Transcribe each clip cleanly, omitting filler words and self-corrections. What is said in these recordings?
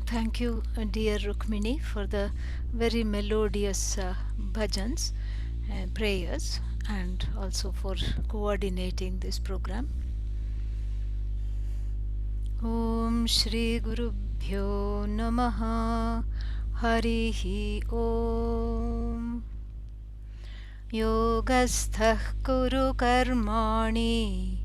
Thank you, dear Rukmini, for the very melodious bhajans and prayers, and also for coordinating this program. Om Shri Guru Bhyo Namaha Harihi Om Yogastha Kuru Karmani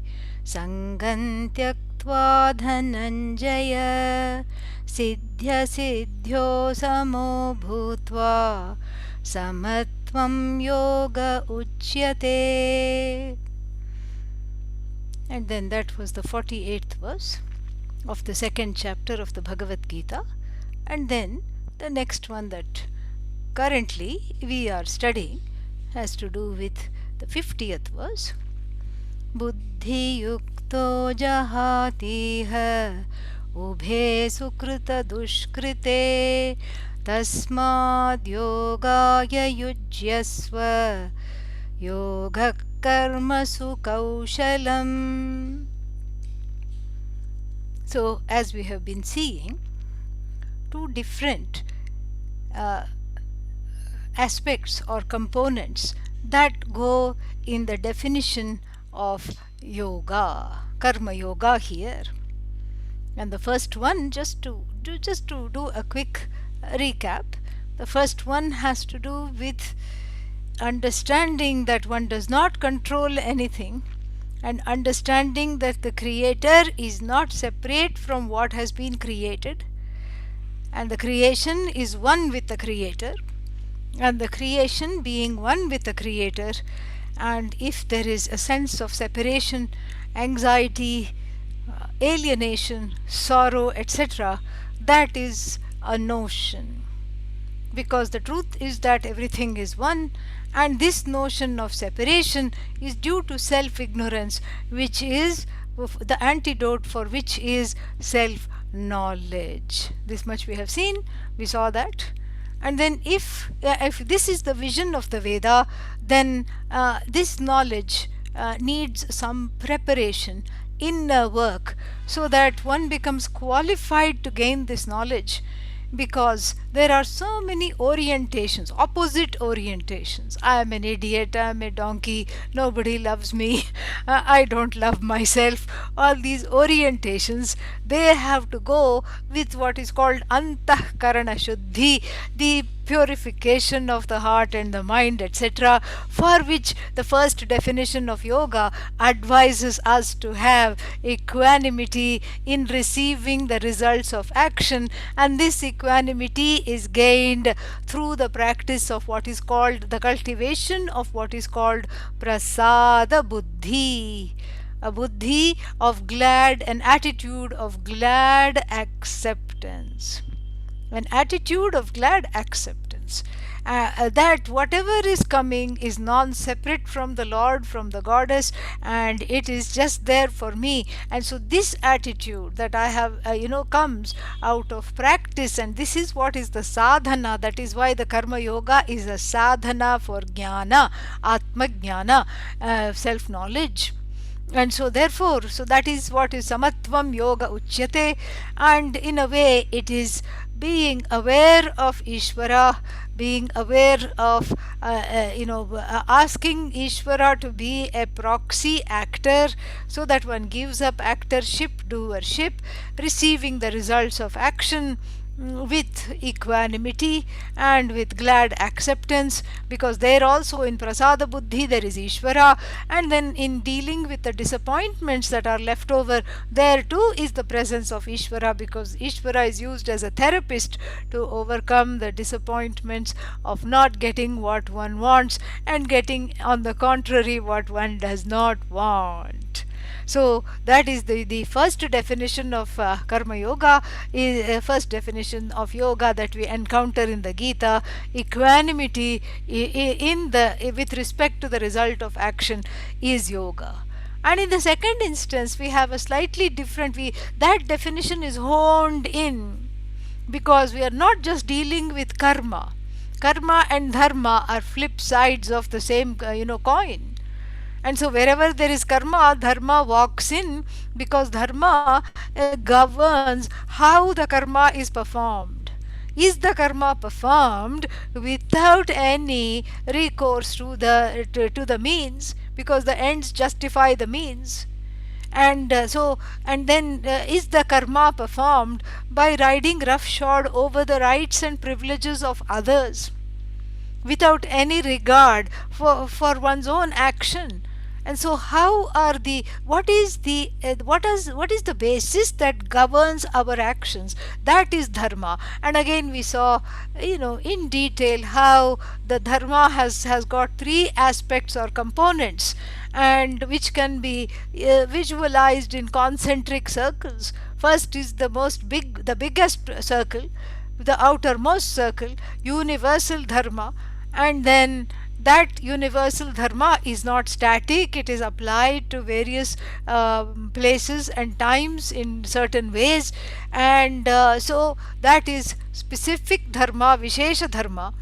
Sangam Tyaktva Dhananjaya Siddhya Siddhyo Samo Bhutva Samatvam Yoga Uchyate. And then that was the 48th verse of the second chapter of the Bhagavad Gita. And then the next one that currently we are studying has to do with the 50th verse. Buddhi yukto jahatiha ubhe sukrita dushkrite tasmad yogaya yujyasva yoga karmasu kaushalam. So, as we have been seeing, two different aspects or components that go in the definition of yoga, karma yoga here. And the first one, just to do a quick recap, the first one has to do with understanding that one does not control anything, and understanding that the creator is not separate from what has been created, and the creation is one with the creator, and the creation being one with the creator, and if there is a sense of separation, anxiety, alienation, sorrow, etc., that is a notion, because the truth is that everything is one, and this notion of separation is due to self-ignorance, which is the antidote for which is self-knowledge. This much we have seen, we saw that. And then if this is the vision of the Veda, then this knowledge needs some preparation, inner work, so that one becomes qualified to gain this knowledge, because there are so many orientations, opposite orientations. I am an idiot, I am a donkey, nobody loves me, I don't love myself. All these orientations, they have to go with what is called antahkarana shuddhi, the purification of the heart and the mind, etc., for which the first definition of yoga advises us to have equanimity in receiving the results of action, and this equanimity is gained through the practice of what is called the cultivation of what is called prasada buddhi, a buddhi of glad, an attitude of glad acceptance, an attitude of glad acceptance, that whatever is coming is non-separate from the Lord, from the Goddess, and it is just there for me. And so this attitude that I have comes out of practice, and this is what is the sadhana. That is why the karma yoga is a sadhana for jnana, atma jnana, self knowledge. And so therefore, so that is what is samatvam yoga uchyate, and in a way it is being aware of Ishvara, being aware of asking Ishvara to be a proxy actor, so that one gives up actorship, doership, receiving the results of action with equanimity and with glad acceptance, because there also in prasada buddhi there is Ishvara, and then in dealing with the disappointments that are left over, there too is the presence of Ishvara, because Ishvara is used as a therapist to overcome the disappointments of not getting what one wants and getting, on the contrary, what one does not want. So that is the first definition of karma yoga, is first definition of yoga that we encounter in the Gita. Equanimity with respect to the result of action is yoga. And in the second instance, we have a slightly different, that definition is honed in, because we are not just dealing with karma. Karma and dharma are flip sides of the same coin. And so wherever there is karma, dharma walks in, because dharma governs how the karma is performed. Is the karma performed without any recourse to the means, because the ends justify the means? And then is the karma performed by riding roughshod over the rights and privileges of others, without any regard for one's own action? And so how are the what is the basis that governs our actions? That is dharma. And again we saw, in detail, how the dharma has got three aspects or components, and which can be visualized in concentric circles. First is the biggest circle, the outermost circle, universal dharma. And then that universal dharma is not static, it is applied to various places and times in certain ways. And so that is specific dharma, vishesha dharma,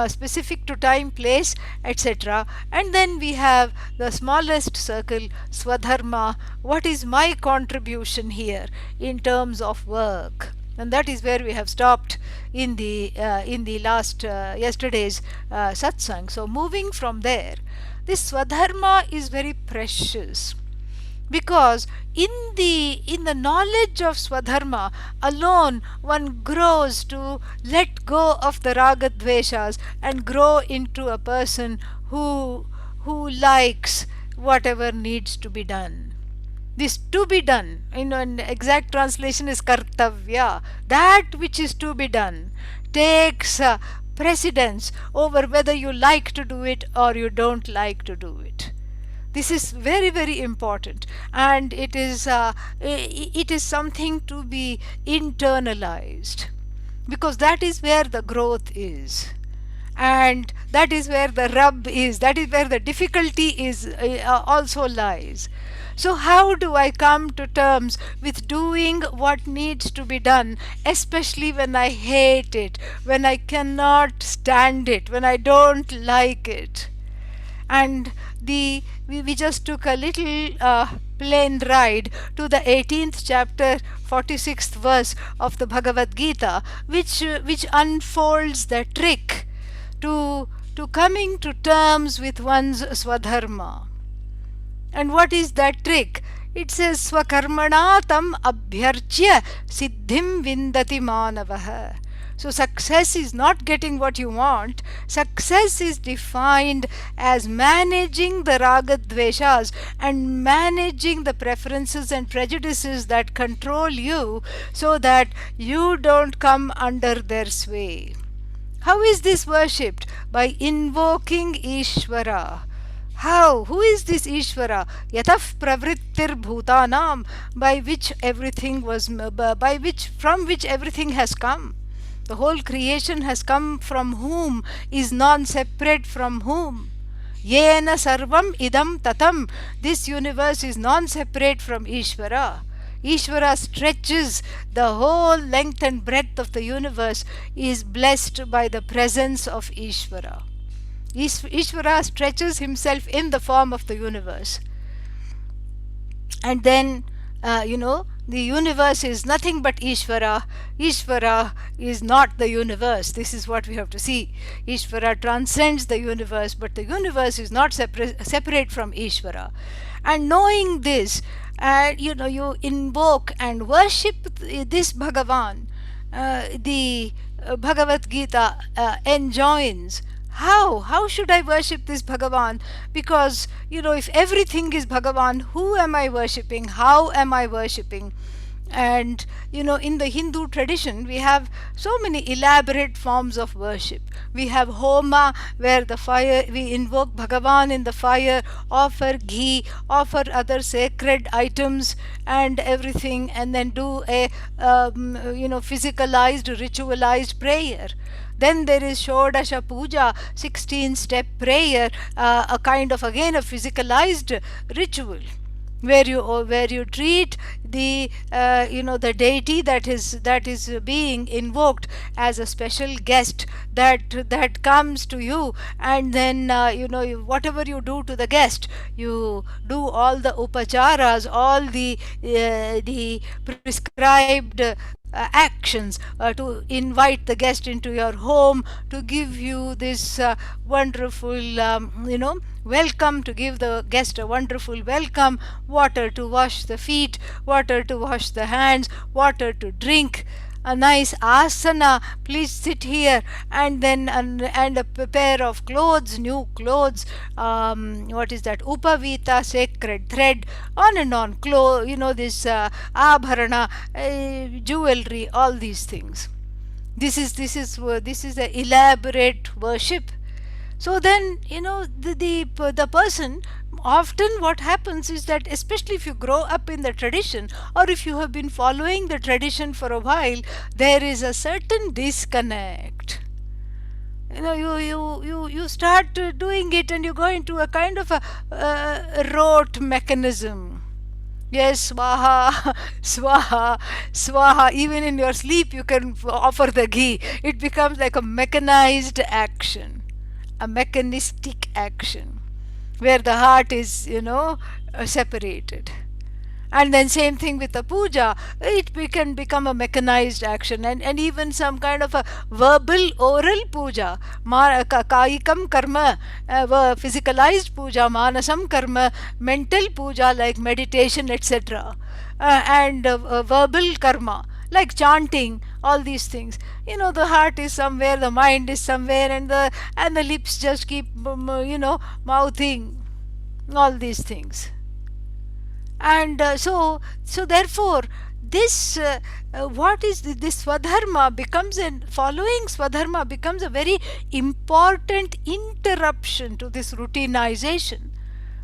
specific to time, place, etc. And then we have the smallest circle, swadharma. What is my contribution here in terms of work? And that is where we have stopped in the last yesterday's satsang. So moving from there, this swadharma is very precious, because in the knowledge of swadharma alone one grows to let go of the raga dveshas and grow into a person who likes whatever needs to be done. This to be done, an exact translation is kartavya. That which is to be done takes precedence over whether you like to do it or you don't like to do it. This is very, very important, and it is something to be internalized, because that is where the growth is, and that is where the rub is, that is where the difficulty is also lies. So how do I come to terms with doing what needs to be done, especially when I hate it, when I cannot stand it, when I don't like it? And we just took a little plane ride to the 18th chapter, 46th verse of the Bhagavad Gita, which unfolds the trick to coming to terms with one's swadharma. And what is that trick? It says, Swakarmana tam abhyarchya siddhim vindati manavaha. So success is not getting what you want. Success is defined as managing the raga dveshas and managing the preferences and prejudices that control you, so that you don't come under their sway. How is this worshipped? By invoking Ishvara. How? Who is this Ishvara? Yataf pravrittir bhutanam, by which everything was, from which everything has come. The whole creation has come from whom is non-separate from whom. Yena sarvam idam tatam. This universe is non-separate from Ishvara. Ishvara stretches the whole length and breadth of the universe, is blessed by the presence of Ishvara. Ishvara stretches himself in the form of the universe. And then, the universe is nothing but Ishvara. Ishvara is not the universe. This is what we have to see. Ishvara transcends the universe, but the universe is not separate from Ishvara. And knowing this, you invoke and worship this Bhagavan. The Bhagavad Gita enjoins. How should I worship this Bhagavan? Because, if everything is Bhagavan, who am I worshipping? How am I worshipping? And, in the Hindu tradition, we have so many elaborate forms of worship. We have Homa, where the fire, we invoke Bhagavan in the fire, offer ghee, offer other sacred items and everything, and then do a, physicalized, ritualized prayer. Then there is Shodasha Puja, 16-step prayer, a kind of, again, a physicalized ritual. where you treat the the deity that is being invoked as a special guest that comes to you, and then whatever you do to the guest, you do all the upacharas, all the prescribed actions to invite the guest into your home, to give you this wonderful welcome, to give the guest a wonderful welcome, water to wash the feet, water to wash the hands, water to drink, a nice asana, please sit here, and then and a pair of clothes, new clothes, what is that, upavita, sacred thread, on and on, this abharana, jewelry, all these things. This is a elaborate worship. So then, the person, often what happens is that, especially if you grow up in the tradition, or if you have been following the tradition for a while, there is a certain disconnect. You start doing it, and you go into a kind of a rote mechanism. Yes, swaha, swaha, swaha. Even in your sleep, you can offer the ghee. It becomes like a mechanized action, a mechanistic action, where the heart is, separated. And then same thing with the puja, it can become a mechanized action, and even some kind of a verbal oral puja, kaikam karma, physicalized puja, manasam karma, mental puja like meditation, etc., and verbal karma like chanting, all these things. The heart is somewhere, the mind is somewhere, and the lips just keep mouthing all these things. And so therefore, this what is this swadharma becomes, and following swadharma becomes a very important interruption to this routinization.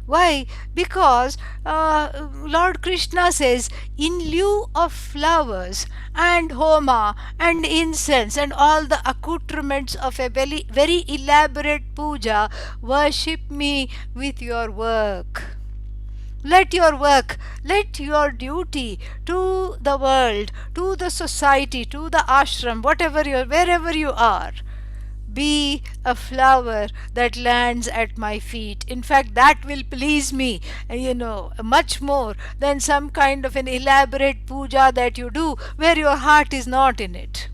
Why? Because Lord Krishna says, in lieu of flowers and homa and incense and all the accoutrements of a very, very elaborate puja, worship me with your work. Let your work, let your duty to the world, to the society, to the ashram, wherever you are, be a flower that lands at my feet. In fact, that will please me, much more than some kind of an elaborate puja that you do where your heart is not in it.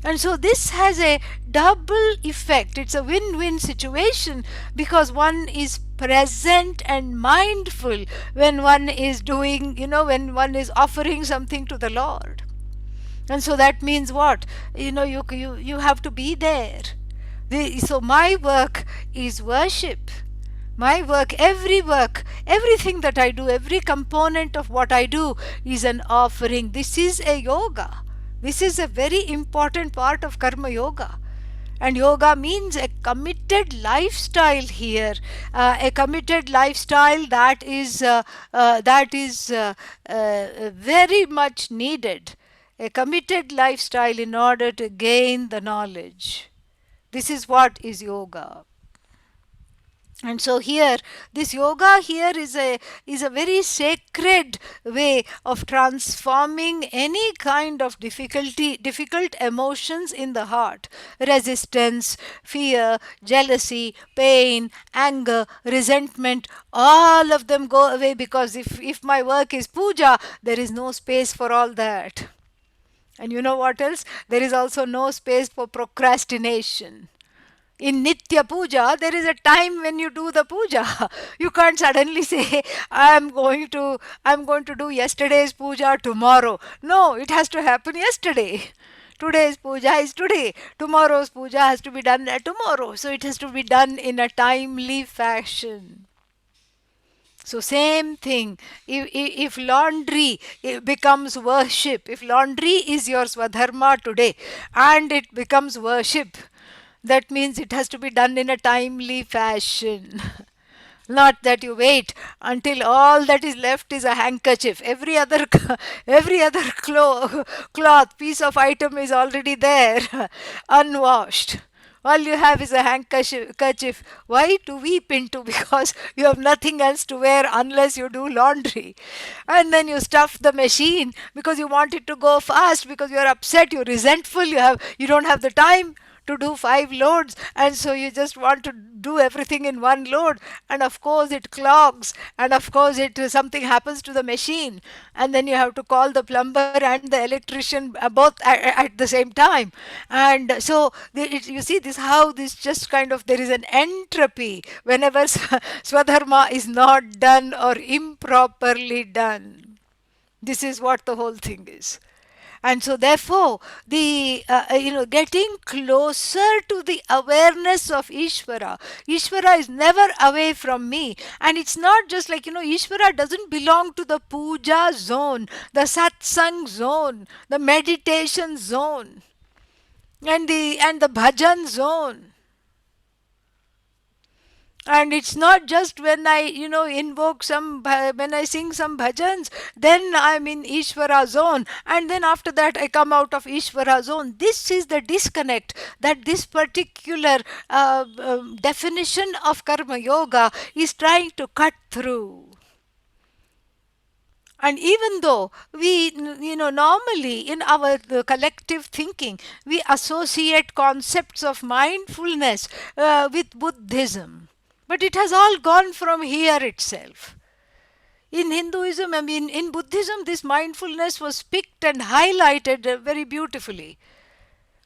And so this has a double effect. It's a win-win situation, because one is present and mindful when one is doing, when one is offering something to the Lord. And so that means what? You have to be there. So my work is worship. My work, everything that I do, every component of what I do is an offering. This is a yoga. This is a very important part of karma yoga. And yoga means a committed lifestyle here, a committed lifestyle that is very much needed, a committed lifestyle in order to gain the knowledge. This is what is yoga. And so here, this yoga here is a very sacred way of transforming any kind of difficult emotions in the heart: resistance, fear, jealousy, pain, anger, resentment. All of them go away, because if my work is puja, there is no space for all that. And you know what else? There is also no space for procrastination. In Nitya Puja, there is a time when you do the puja. You can't suddenly say, I'm going to do yesterday's puja tomorrow. No, it has to happen yesterday. Today's puja is today. Tomorrow's puja has to be done tomorrow. So it has to be done in a timely fashion. So same thing, if laundry becomes worship, if laundry is your swadharma today and it becomes worship, that means it has to be done in a timely fashion. Not that you wait until all that is left is a handkerchief. Every other cloth, piece of item is already there, unwashed. All you have is a handkerchief. Why? To weep into, because you have nothing else to wear unless you do laundry. And then you stuff the machine because you want it to go fast, because you're upset, you're resentful, you don't have the time to do 5 loads, and so you just want to do everything in one load, and of course it clogs, and of course it something happens to the machine, and then you have to call the plumber and the electrician both at the same time. And so you see this, how this just kind of, there is an entropy whenever swadharma is not done or improperly done. This is what the whole thing is. And so therefore the getting closer to the awareness of Ishvara is never away from me. And it's not just like, Ishvara doesn't belong to the puja zone, the satsang zone, the meditation zone, and the bhajan zone. And it's not just when I invoke when I sing some bhajans, then I'm in Ishvara zone, and then after that I come out of Ishvara zone. This is the disconnect that this particular definition of karma yoga is trying to cut through. And even though we, normally in our collective thinking, we associate concepts of mindfulness with Buddhism, but it has all gone from here itself. In Hinduism, I mean, in Buddhism, this mindfulness was picked and highlighted very beautifully.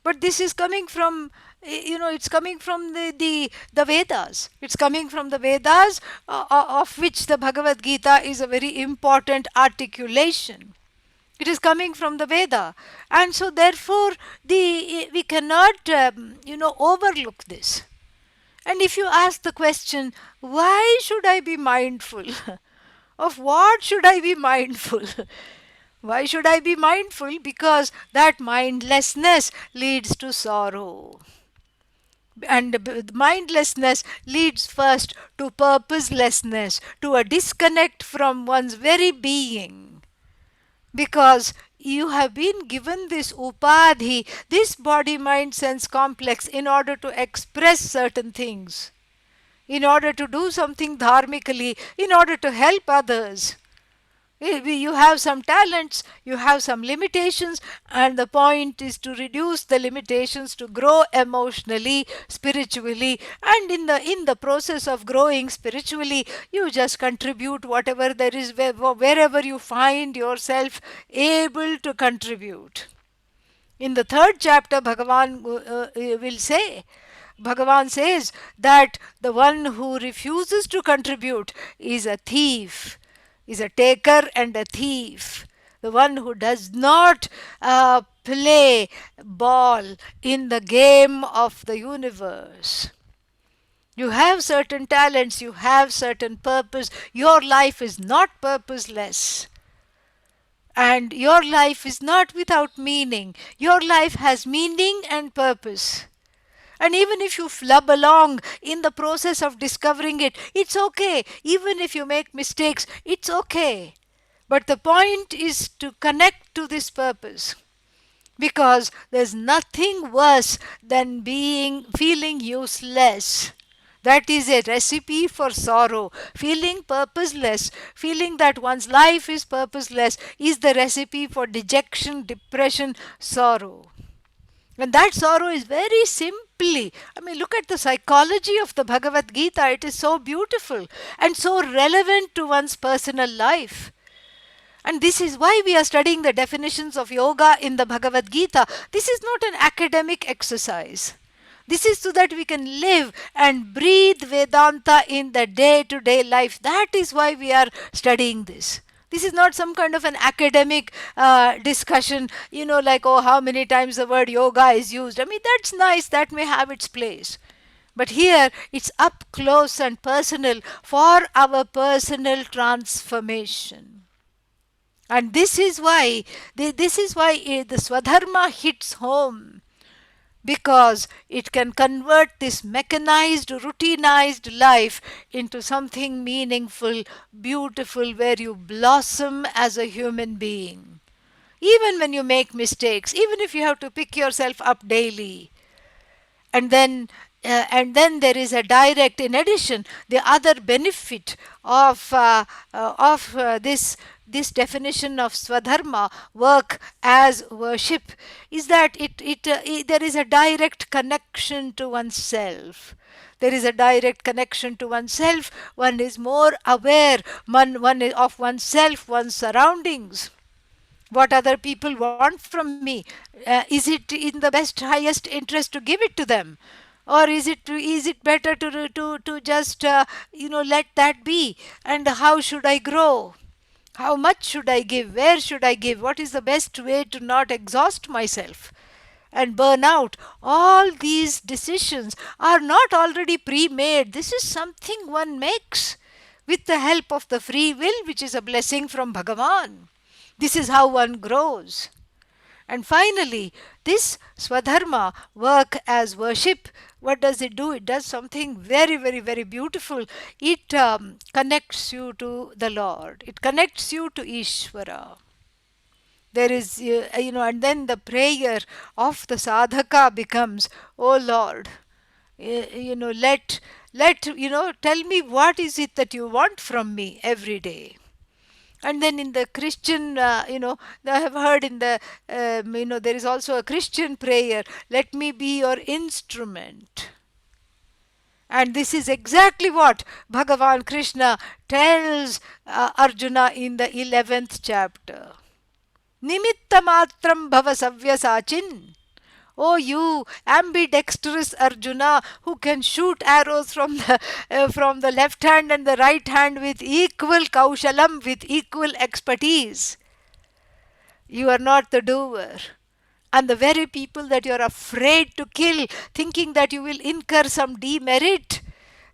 But this is coming from, it's coming from the Vedas. It's coming from the Vedas, of which the Bhagavad Gita is a very important articulation. It is coming from the Veda. And so therefore, we cannot, overlook this. And if you ask the question, why should I be mindful? Of what should I be mindful? Why should I be mindful? Because that mindlessness leads to sorrow. And mindlessness leads first to purposelessness, to a disconnect from one's very being. Because you have been given this upadhi, this body, mind, sense complex, in order to express certain things, in order to do something dharmically, in order to help others. You have some talents, you have some limitations, and the point is to reduce the limitations, to grow emotionally, spiritually, and in the process of growing spiritually, you just contribute whatever there is, wherever you find yourself able to contribute. In the 3rd chapter, Bhagavan says that the one who refuses to contribute is a thief, is a taker and a thief. The one who does not play ball in the game of the universe. You have certain talents, you have certain purpose. Your life is not purposeless. And your life is not without meaning. Your life has meaning and purpose. And even if you flub along in the process of discovering it, it's okay. Even if you make mistakes, it's okay. But the point is to connect to this purpose. Because there's nothing worse than feeling useless. That is a recipe for sorrow. Feeling purposeless, feeling that one's life is purposeless, is the recipe for dejection, depression, sorrow. And that sorrow is very simply, look at the psychology of the Bhagavad Gita. It is so beautiful and so relevant to one's personal life. And this is why we are studying the definitions of yoga in the Bhagavad Gita. This is not an academic exercise. This is so that we can live and breathe Vedanta in the day-to-day life. That is why we are studying this. This is not some kind of an academic discussion, like, oh, how many times the word yoga is used. That's nice, that may have its place. But here, it's up close and personal for our personal transformation. And this is why the Swadharma hits home. Because it can convert this mechanized, routinized life into something meaningful, beautiful, where you blossom as a human being. Even when you make mistakes, even if you have to pick yourself up daily. And then there is a direct, in addition, the other benefit of this definition of swadharma, work as worship, is that there is a direct connection to oneself. There is a direct connection to oneself. One is more aware, one is of oneself, one's surroundings, what other people want from me. Is it in the best, highest interest to give it to them, or is it better to just let that be? And how should I grow? How much should I give? Where should I give? What is the best way to not exhaust myself and burn out? All these decisions are not already pre-made. This is something one makes with the help of the free will, which is a blessing from Bhagavan. This is how one grows. And finally, this swadharma, work as worship, what does it do? It does something very, very, very beautiful. It connects you to the Lord. It connects you to Ishvara. There is, and then the prayer of the sadhaka becomes, "Oh Lord, tell me what is it that you want from me every day." And then in the Christian, I have heard in the, there is also a Christian prayer, "Let me be your instrument." And this is exactly what Bhagavan Krishna tells Arjuna in the 11th chapter. Nimitta matram bhava savyasachin. Oh, you ambidextrous Arjuna, who can shoot arrows from the left hand and the right hand with equal kaushalam, with equal expertise. You are not the doer. And the very people that you are afraid to kill, thinking that you will incur some demerit,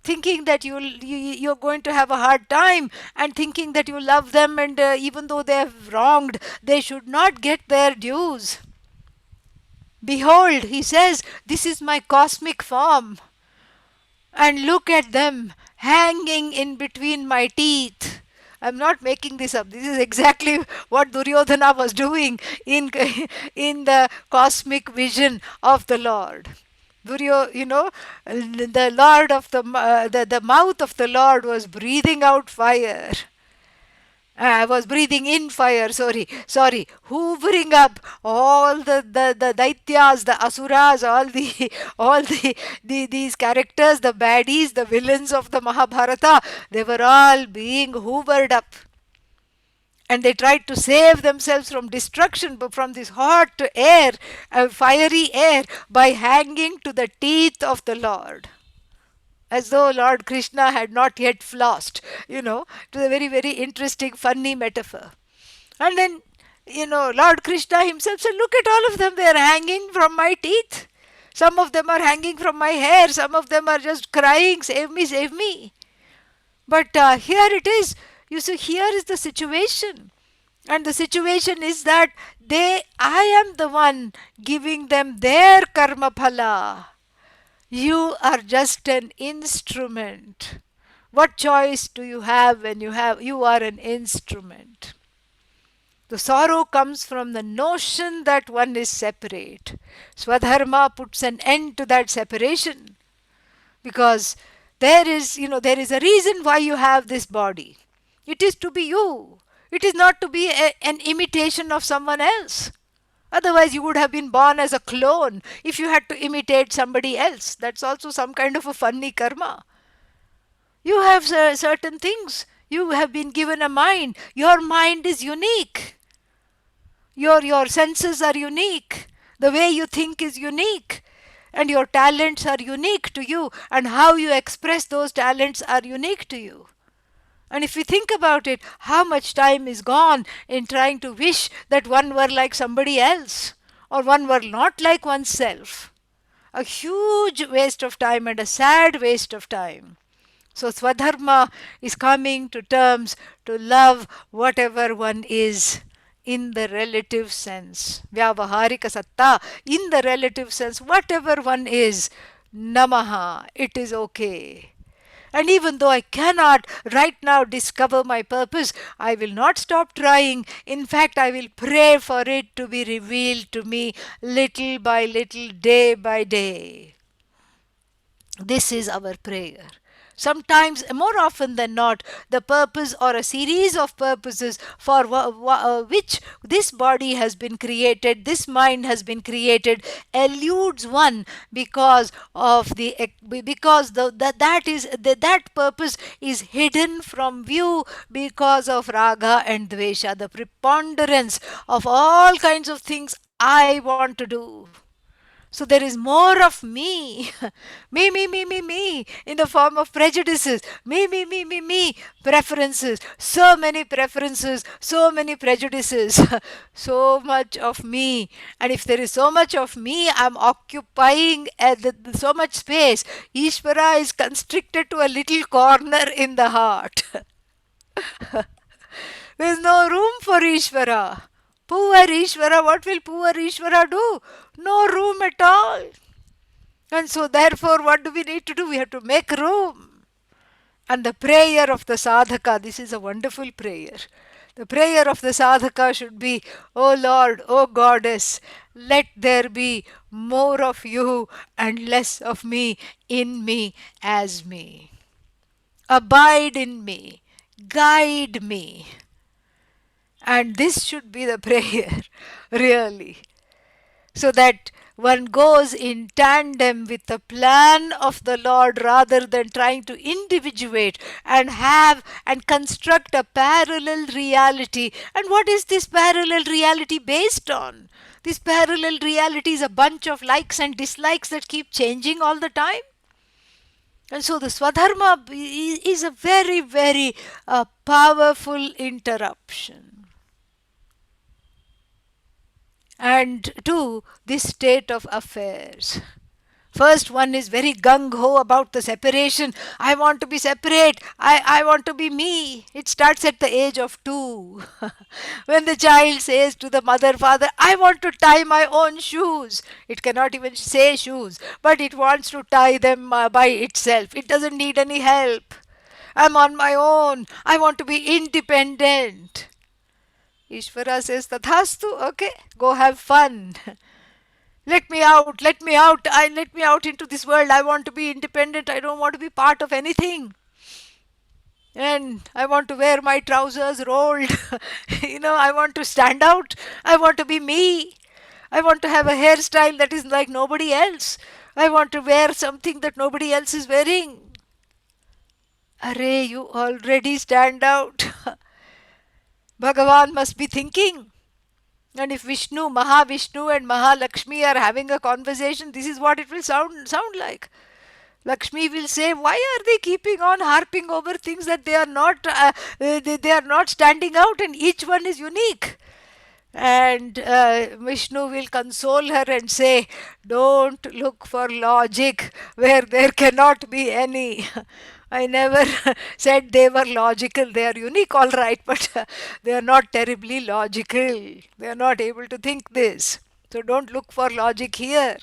thinking that you're going to have a hard time, and thinking that you love them, and even though they have wronged, they should not get their dues. Behold, he says, this is my cosmic form. And look at them hanging in between my teeth. I'm not making this up. This is exactly what Duryodhana was doing in the cosmic vision of the Lord. The Lord of the mouth of the Lord was breathing out fire. I was breathing in fire, hoovering up all the daityas, the asuras, these characters, the baddies, the villains of the Mahabharata. They were all being hoovered up. And they tried to save themselves from destruction, but from this hot air, fiery air, by hanging to the teeth of the Lord. As though Lord Krishna had not yet flossed, to the very, very interesting, funny metaphor. And then, Lord Krishna himself said, look at all of them, they are hanging from my teeth. Some of them are hanging from my hair, some of them are just crying, save me, save me. But here it is, you see, here is the situation. And the situation is that I am the one giving them their karma phala. You are just an instrument. What choice do you have when you are an instrument? The sorrow comes from the notion that one is separate. Swadharma puts an end to that separation, because there is a reason why you have this body. It is to be you. It is not to be an imitation of someone else. Otherwise, you would have been born as a clone if you had to imitate somebody else. That's also some kind of a funny karma. You have certain things. You have been given a mind. Your mind is unique. Your senses are unique. The way you think is unique. And your talents are unique to you. And how you express those talents are unique to you. And if we think about it, how much time is gone in trying to wish that one were like somebody else, or one were not like oneself. A huge waste of time, and a sad waste of time. So Swadharma is coming to terms to love whatever one is in the relative sense. Vyavaharika satta, in the relative sense, whatever one is, namaha, it is okay. And even though I cannot right now discover my purpose, I will not stop trying. In fact, I will pray for it to be revealed to me little by little, day by day. This is our prayer. Sometimes, more often than not, the purpose or a series of purposes for which this body has been created, this mind has been created, eludes one because of the because that purpose is hidden from view because of raga and dvesha, the preponderance of all kinds of things I want to do. So there is more of me, me, in the form of prejudices, me, preferences, so many preferences, so many prejudices, so much of me. And if there is so much of me, I'm occupying so much space. Ishvara is constricted to a little corner in the heart. There's no room for Ishvara. Poor Ishvara, what will poor Ishvara do? No room at all. And so, therefore, what do we need to do? We have to make room. And the prayer of the sadhaka, this is a wonderful prayer. The prayer of the sadhaka should be, O Lord, O Goddess, let there be more of you and less of me in me as me. Abide in me, guide me. And this should be the prayer, really, so that one goes in tandem with the plan of the Lord rather than trying to individuate and have and construct a parallel reality. And what is this parallel reality based on? This parallel reality is a bunch of likes and dislikes that keep changing all the time. And so the Swadharma is a very, very powerful interruption. And to this state of affairs. First, one is very gung ho about the separation. I want to be separate. I want to be me. It starts at the age of 2. When the child says to the mother, father, I want to tie my own shoes. It cannot even say shoes, but it wants to tie them by itself. It doesn't need any help. I'm on my own. I want to be independent. Ishvara says, Tathastu, okay, go have fun. Let me out into this world. I want to be independent. I don't want to be part of anything. And I want to wear my trousers rolled. I want to stand out. I want to be me. I want to have a hairstyle that is like nobody else. I want to wear something that nobody else is wearing. Array, you already stand out. Bhagavan must be thinking. And if Vishnu, Mahavishnu and Mahalakshmi are having a conversation, this is what it will sound like. Lakshmi will say, why are they keeping on harping over things that they are not they are not standing out, and each one is unique? And Vishnu will console her and say, don't look for logic where there cannot be any. I never said they were logical. They are unique, all right, but they are not terribly logical. They are not able to think this. So don't look for logic here.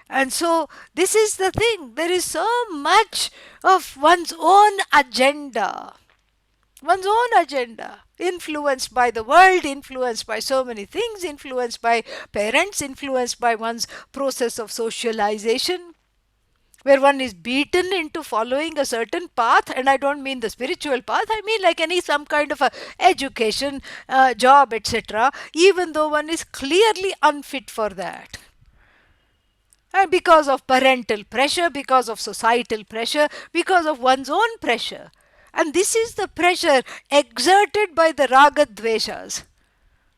And so this is the thing. There is so much of one's own agenda. One's own agenda. Influenced by the world, influenced by so many things, influenced by parents, influenced by one's process of socialization, where one is beaten into following a certain path. And I don't mean the spiritual path, I mean like some kind of a education, job, etc., even though one is clearly unfit for that. And because of parental pressure, because of societal pressure, because of one's own pressure. And this is the pressure exerted by the raga dveshas.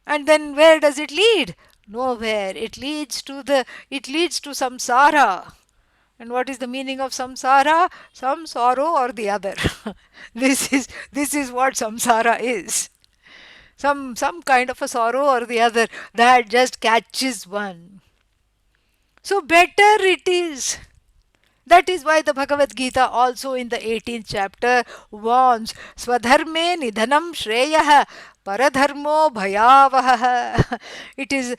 And then where does it lead? Nowhere. It leads to samsara. And what is the meaning of samsara? Some sorrow or the other. This is what samsara is. Some kind of a sorrow or the other that just catches one. So better it is. That is why the Bhagavad Gita also in the 18th chapter warns, Swadharme nidhanam shreyah paradharmo bhayavaha. It is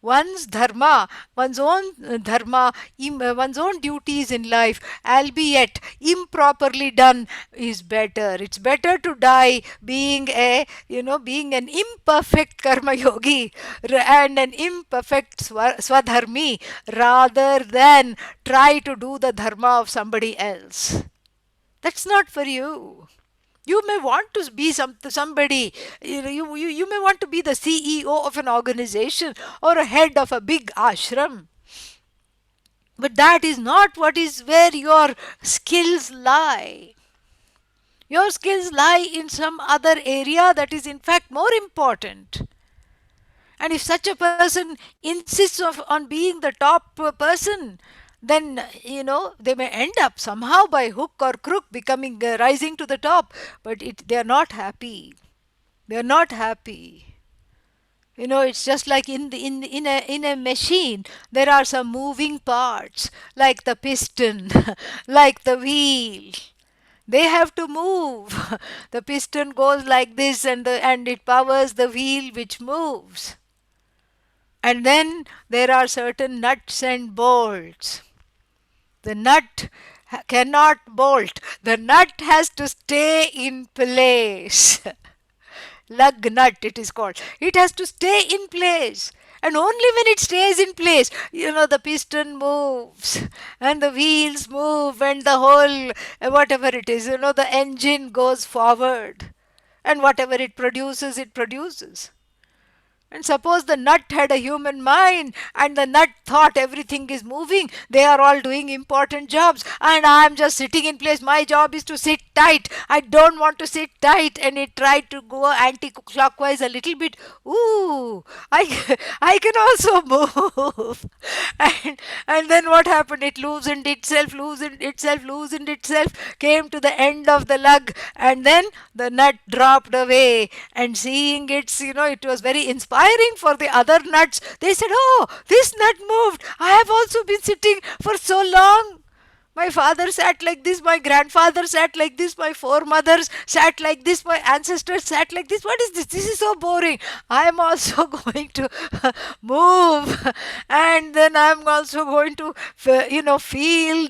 one's dharma, one's own dharma, one's own duties in life, albeit improperly done, is better. It's better to die being an imperfect karma yogi and an imperfect swadharmi, rather than try to do the dharma of somebody else. That's not for you. You may want to be somebody, you may want to be the CEO of an organization or a head of a big ashram. But that is not what is where your skills lie. Your skills lie in some other area that is in fact more important. And if such a person insists on being the top person, then they may end up somehow by hook or crook becoming rising to the top, but they are not happy. They are not happy. It's just like in a machine, there are some moving parts, like the piston, like the wheel. They have to move. The piston goes like this, and it powers the wheel which moves. And then there are certain nuts and bolts. The nut cannot bolt. The nut has to stay in place. Lug nut, it is called. It has to stay in place. And only when it stays in place, the piston moves and the wheels move and the whole, whatever it is, the engine goes forward. And whatever it produces, it produces. And suppose the nut had a human mind and the nut thought everything is moving, they are all doing important jobs, and I am just sitting in place. My job is to sit tight. I don't want to sit tight. And it tried to go anti-clockwise a little bit. Ooh, I can also move. And then what happened? It loosened itself, came to the end of the lug, and then the nut dropped away. And seeing it was very inspiring for the other nuts. They said, "Oh, this nut moved. I have also been sitting for so long. My father sat like this, my grandfather sat like this, my foremothers sat like this, my ancestors sat like this. What is this? This is so boring. I am also going to move, and then I am also going to, feel feel.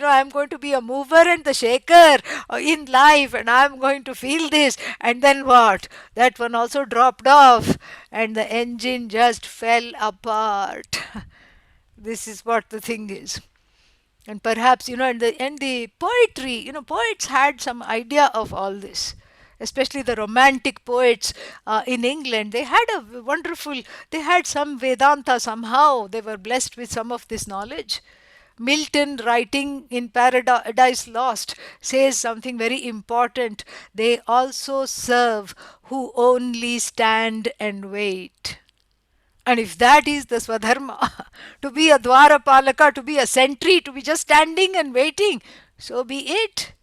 I am going to be a mover and the shaker in life, and I am going to feel this." And then what? That one also dropped off, and the engine just fell apart. This is what the thing is. And perhaps, and the poetry, poets had some idea of all this, especially the romantic poets in England. They had they had some Vedanta somehow. They were blessed with some of this knowledge. Milton, writing in Paradise Lost, says something very important. They also serve who only stand and wait. And if that is the Swadharma, to be a Dwarapalaka, to be a sentry, to be just standing and waiting, so be it.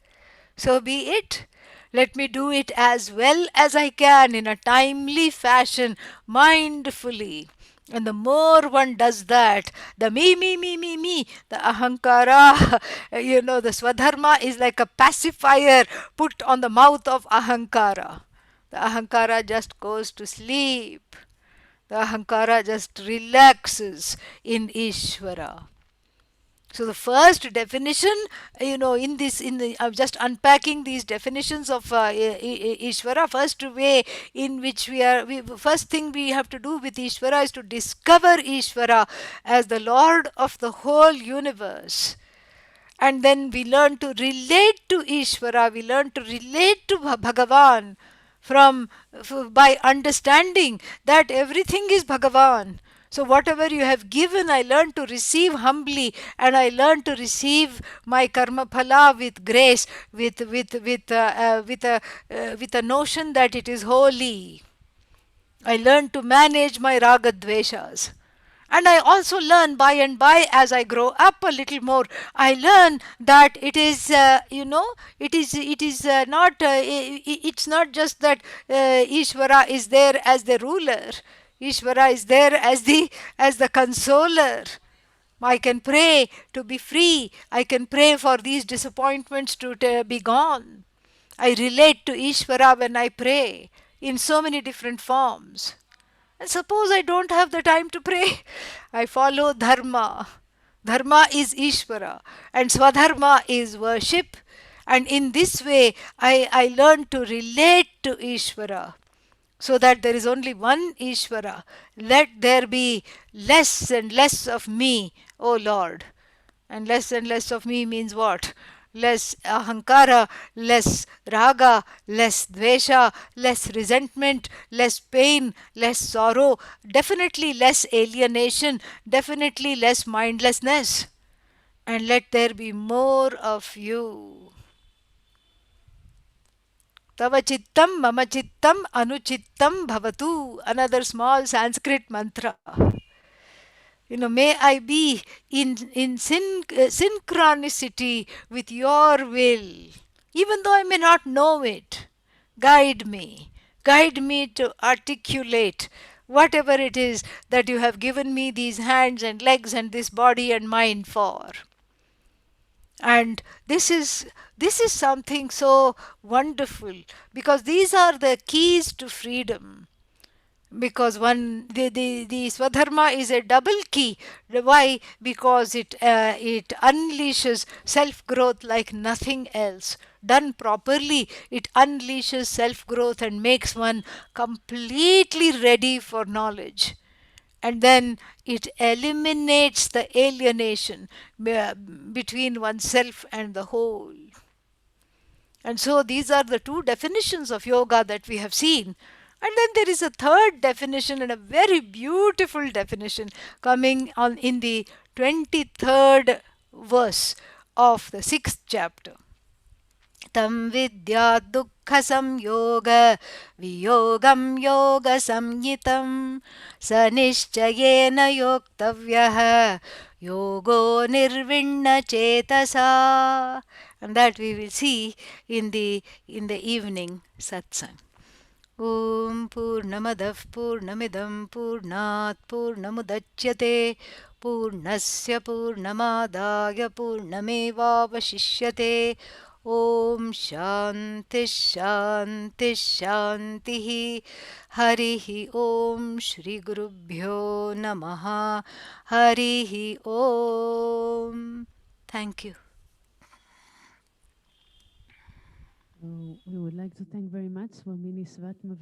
So be it. Let me do it as well as I can in a timely fashion, mindfully. And the more one does that, the me, the ahankara, the Swadharma is like a pacifier put on the mouth of ahankara. The ahankara just goes to sleep. The ahankara just relaxes in Ishvara. So the first definition, I'm just unpacking these definitions of Ishvara. First thing we have to do with Ishvara is to discover Ishvara as the Lord of the whole universe. And then we learn to relate to Ishvara, we learn to relate to Bhagavan by understanding that everything is Bhagavan. So whatever you have given, I learn to receive humbly, and I learn to receive my karma phala with grace, with a notion that it is holy. I learn to manage my raga dveshas. And I also learn by and by, as I grow up a little more, I learn that it's not just that Ishvara is there as the ruler. Ishvara is there as the consoler. I can pray to be free. I can pray for these disappointments to be gone. I relate to Ishvara when I pray in so many different forms. And suppose I don't have the time to pray, I follow dharma. Dharma is Ishvara, and Swadharma is worship. And in this way, I learn to relate to Ishvara so that there is only one Ishvara. Let there be less and less of me, O Lord. And less of me means what? Less ahankara, less raga, less dvesha, less resentment, less pain, less sorrow, definitely less alienation, definitely less mindlessness. And let there be more of you. Tava chittam mama chittam anuchittam bhavatu. Another small Sanskrit mantra. May I be in synchronicity with your will, even though I may not know it. Guide me to articulate whatever it is that you have given me these hands and legs and this body and mind for. And this is something so wonderful, because these are the keys to freedom. Because the swadharma is a double key. Why? Because it unleashes self growth like nothing else. Done properly, it unleashes self growth and makes one completely ready for knowledge. And then it eliminates the alienation between oneself and the whole. And so these are the two definitions of yoga that we have seen. And then there is a third definition, and a very beautiful definition, coming on in the 23rd verse of the 6th chapter. Tam vidya dukkha samyoga viyogam yoga samyitam sa nischayena yoktavyaha yogo nirvinna chetasa. And that we will see in the evening satsang. ॐ पूर्णमदः पूर्णमिदं पूर्णात् पूर्णमुदच्यते पूर्णस्य पूर्णमादाय पूर्णमेवावशिष्यते ॐ शान्तिः शान्तिः शान्तिः हरिः ॐ श्रीगुरुभ्यो नमः हरिः ॐ. Thank you. We would like to thank very much Swamini Svatmavidyananda